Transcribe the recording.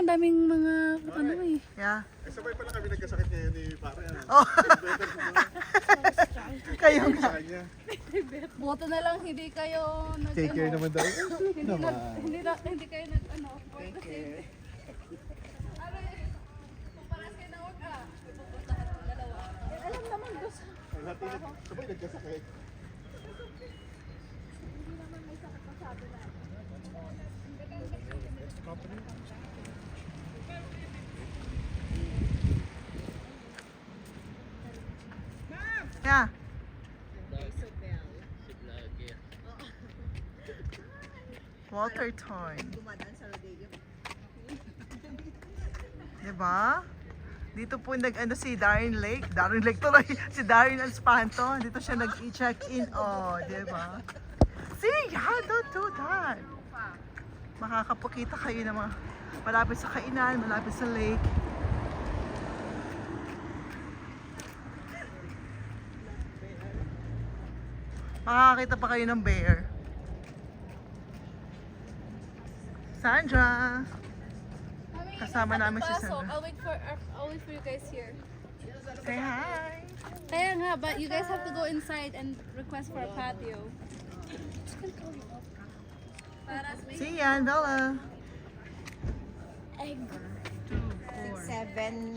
Ang daming mga ano eh. Yeah. Eh, sabay pala kami nagkasakit ngayon ni pare. Ano? Oh. Better sa Kayo nga. kanya. Buto na lang hindi kayo nag Take care naman daw. hindi kayo nag ano. Thank you. Ano eh, kung paras kayo na huwag pupuntahan ng dalawa. Alam naman dos. Lahat sabay nagkasakit. Hindi naman may sakit masyado na. Yeah. Water torn. Diba? Dito po nag-ano si Darren Lake. Darren Lake tuloy. Si Darren Espanto. Dito siya nag-check-in. Oh, diba? See, yeah, don't do that. Makakapakita kayo ng mga malapit sa kainan, malapit sa lake. Makakakita pa kayo ng bear. Sandra! Kasama namin si Sandra. I'll wait for you guys here. Say hi! Kaya nga, but you guys have to go inside and request for a patio. See ya, Bella! Egg. 7